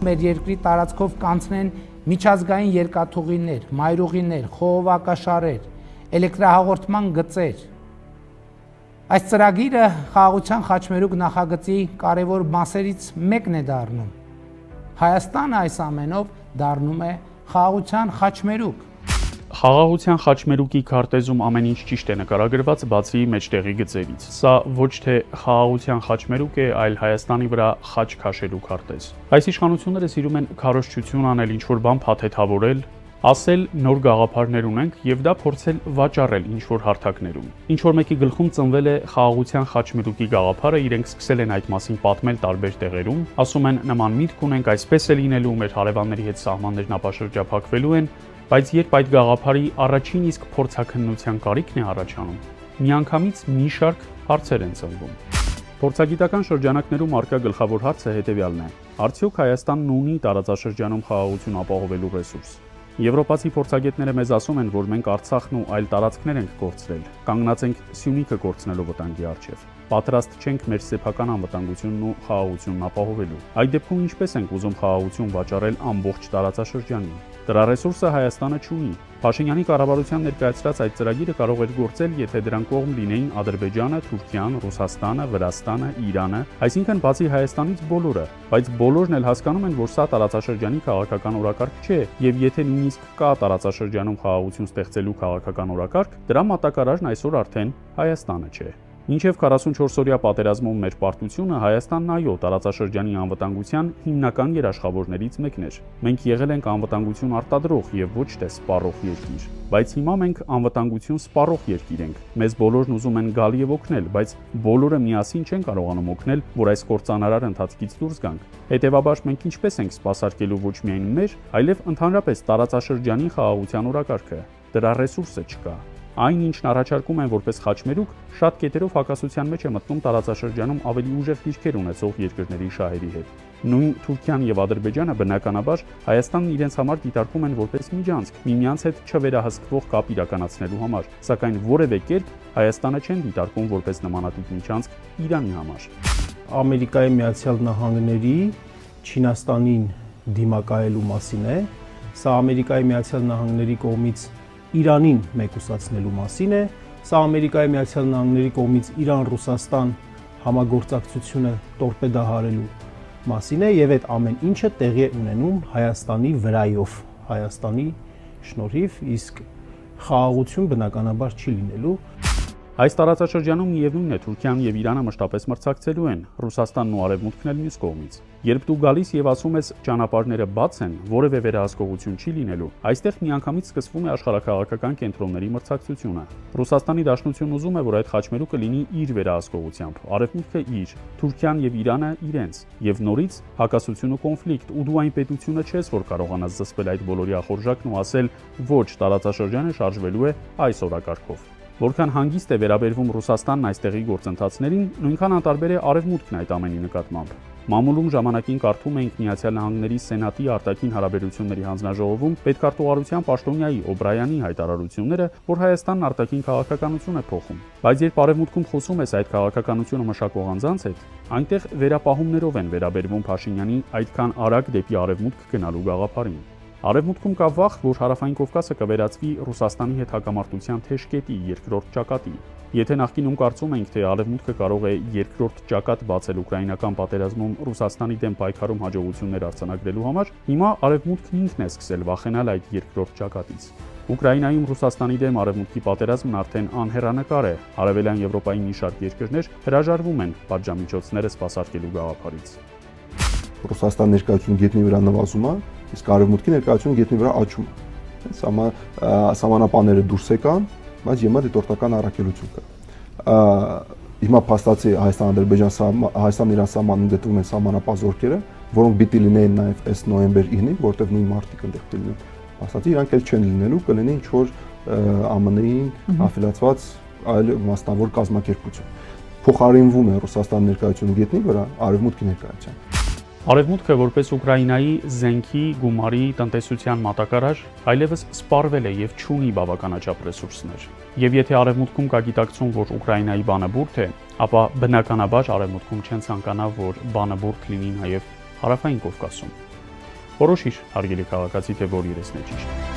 Մեր երկրի տարածքով կանցնեն միջազգային երկաթուղիներ, մայրուղիներ, խողովակաշարեր, էլեկտրահաղորդման գծեր։ Այս ծրագիրը Խաղաղության խաչմերուկ նախագծի կարևոր մասերից մեկն է դառնում։ Հայաստանը այս ամենով դառնում է Խաղաղության խաչմերուկ։ Խաղաղության խաչմերուկի քարտեզում ամեն ինչ ճիշտ է նկարագրված բացի մեջտեղի գծերից։ Սա ոչ թե խաղաղության խաչմերուկ է, այլ Հայաստանի վրա խաչ քաշելու քարտեզ։ Այս իշխանությունները սիրում են քարոզչություն անել, ինչ-որ բան փաթեթավորել, ասել նոր գաղափարներ ունենք եւ դա փորձել վաճառել ինչ-որ հարթակներում։ Ինչ-որ մեկի գլխում ծնվել է խաղաղության խաչմերուկի գաղափարը, իրենք սկսել են այդ մասին պատմել տարբեր տեղերում, ասում են նման միտք ունենք, այսպես է լինելու, մեր հարևանների հետ սահմաններն ապաշրջափակվելու են, բայց երբ այդ գաղափարի առաջին իսկ փորձաքննության կարիքն է առաջանում, միանգամից մի շարք հարցեր են ծնվում։ Փորձագիտական շրջանակներում առկա գլխավոր հարցը հետևյալն է. արդյոք Հայաստանն ունի տարածաշրջանում խաղաղություն ապահովելու ռեսուրս։ Եվրոպացի փորձագետները մեզ ասում են, որ մենք Արցախն ու այլ տարածքներ ենք կորցրել, կանգնած ենք Սյունիքը կորցնելու վտանգի առջև։ Պատրաստ չենք մեր սեփական անվտանգությունն ու խաղաղությունն ապահովելու։ Այդ դեպքում ինչպես ենք ուզում խաղաղություն վաճառել ամբողջ տարածաշրջանին։ Դրա ռեսուրսը Հայաստանը չունի։ Փաշինյանի կառավարության ներկայացրած այդ ծրագիրը կարող էր գործել, եթե դրան կողմ լինեին Ադրբեջանը, Թուրքիան, Ռուսաստանը, Վրաստանը, Իրանը, այսինքն բացի Հայաստանից բոլորը, բայց բոլորն էլ հասկանում են, որ սա տարածաշրջանի քաղաքական օրակարգ չէ, եւ եթե նույնիսկ կա տարածաշրջանում խաղաղություն ստեղծելու քաղաքական օրակարգ, դրա մատակարարն այսօր արդեն Հայաստանը չէ։ Մինչև 44-օրյա պատերազմում մեր պարտությունը Հայաստանն այո տարածաշրջանի անվտանգության հիմնական երաշխավորներից մեկն էր։ Մենք եղել ենք անվտանգություն արտադրող եւ ոչ թե սպառող երկիր, բայց հիմա մենք անվտանգություն սպառող երկիր ենք։ Մեզ բոլորն ուզում են գալ եւ օգնել, բայց բոլորը միասին չեն կարողանում օգնել, որ այս կործանարար ընթացքից դուրս գանք։ Հետևաբար մենք ինչպես ենք սպասարկելու ոչ միայն մեր, այլև ընդհանրապես տարածաշրջանի խաղաղության օրակարգը։ Դրա ռեսուրսը չկա։ Այն ինչն առաջարկում են որպես խաչմերուկ, շատ կետերով հակասության մեջ է մտնում տարածաշրջանում ավելի ուժեղ դիրքեր ունեցող երկրների շահերի հետ։ Նույն Թուրքիան եւ Ադրբեջանը բնականաբար Հայաստանն իրենց համար դիտարկում են որպես միջանցք, միմյանց հետ չվերահսկվող կապ իրականացնելու համար, սակայն որևէ կերպ Հայաստանը չեն դիտարկում որպես նմանատիպ միջանցք Իրանի համար։ Ամերիկայի Միացյալ Նահանգների Չինաստանին դիմակայելու մասին է։ Սա Ամերիկայի Միացյալ Նահանգների կողմից Իրանին մեկուսացնելու մասին է, սա Ամերիկայի Միացյալ Նահանգների կողմից Իրան-Ռուսաստան համագործակցությունը տորպեդահարելու մասին է եւ այդ ամեն ինչը տեղի է ունենում Հայաստանի վրայով, Հայաստանի շնորհիվ, իսկ խաղաղություն բնականաբար չի լինելու։ Այս տարածաշրջանում միևնույն է Թուրքիան եւ Իրանը մշտապես մրցակցելու են, Ռուսաստանն ու Արևմուտքն էլ մյուս կողմից։ Երբ դու գալիս եւ ասում ես ճանապարհները բաց են, որևէ վերահսկողություն չի լինելու, այստեղ միանգամից սկսվում է աշխարհաքաղաքական կենտրոնների մրցակցությունը։ Ռուսաստանի Դաշնությունն ուզում է, որ այդ խաչմերուկը լինի իր վերահսկողությամբ, Արևմուտքը իր, Թուրքիան եւ Իրանը իրենց, եւ նորից հակասություն ու կոնֆլիկտ, ու դու այն պետությունը չես, որ կարողանաս զսպել այդ բոլորի ախորժակն ու ասել ոչ, տարածաշրջանը շարժվելու է այս օրակարգով։ Որքան հանգիստ է վերաբերվում Ռուսաստանն այստեղի գործընթացներին, նույնքան անտարբեր է Արևմուտքն այդ ամենի նկատմամբ։ Մամուլում ժամանակին կարդում էինք Միացյալ Նահանգների Սենատի արտաքին հարաբերությունների հանձնաժողովում պետքարտուղարության պաշտոնյայի Օբրայանի հայտարարությունները, որ Հայաստանն արտաքին քաղաքականություն է փոխում։ Բայց երբ Արևմուտքում խոսում ես այդ քաղաքականությունը մշակող անձանց հետ, այնտեղ վերապահումներով են վերաբերվում Փաշինյանի այդքան արագ դեպի Արևմուտք գնալու գաղափարին։ Արևմուտքում կա վախ, որ Հարավային Կովկասը կվերածվի Ռուսաստանի հետ հակամարտության թեժկետի երկրորդ ճակատի։ Եթե նախկինում կարծում էինք, թե Արևմուտքը կարող է երկրորդ ճակատ բացել ուկրաինական պատերազմում Ռուսաստանի դեմ պայքարում հաջողություններ արձանագրելու համար, հիմա Արևմուտքն ինքն է սկսել վախենալ այդ երկրորդ ճակատից։ Ուկրաինայում Ռուսաստանի դեմ Արևմուտքի պատերազմն արդեն անհեռանկար է։ Արևելյան Եվրոպայի մի շարք երկրներ հրաժարվում են պատժամիջոցները սպասարկելու գաղափարից։ Ռուսաստան ներկայությունը գետնի վրա նվազում է, իսկ Արևմուտքի ներկայությունը գետնի վրա աճում է։ Սահմանապանները դուրս եկան, բայց հիմա դիտորդական առաքելություն կա։ Հիմա փաստացի Հայաստան-Իրան սահմանում գտնվում են սահմանապահ զորքերը, որոնք պիտի լինեին նաև այս նոյեմբեր 9-ին, որտեղ նույն մարտիկ այնտեղ կլինեն։ Փաստացի իրանք էլ չեն լինելու, կլինի ինչ-որ ԱՄՆ-ին աֆիլացված այլ մասնավոր կազմակերպություն։ Փոխարինվում է Ռուսաստանի ներկայությունը գետնի վրա Արևմուտքի ներկայությամբ։ Արևմուտքը որպես Ուկրաինայի զենքի, գումարի, տնտեսության մատակարար այլևս սպառվել է եւ չունի բավականաչափ ռեսուրսներ։ Եվ եթե Արևմուտքում կա գիտակցում, որ Ուկրաինայի բանը բուրդ է, ապա բնականաբար Արևմուտքում չեն ցանկանա, որ բանը բուրդ լինի նաեւ Հարավային Կովկասում։ Որոշիր, հարգելի քաղաքացի, թե որ երեսն է ճիշտ։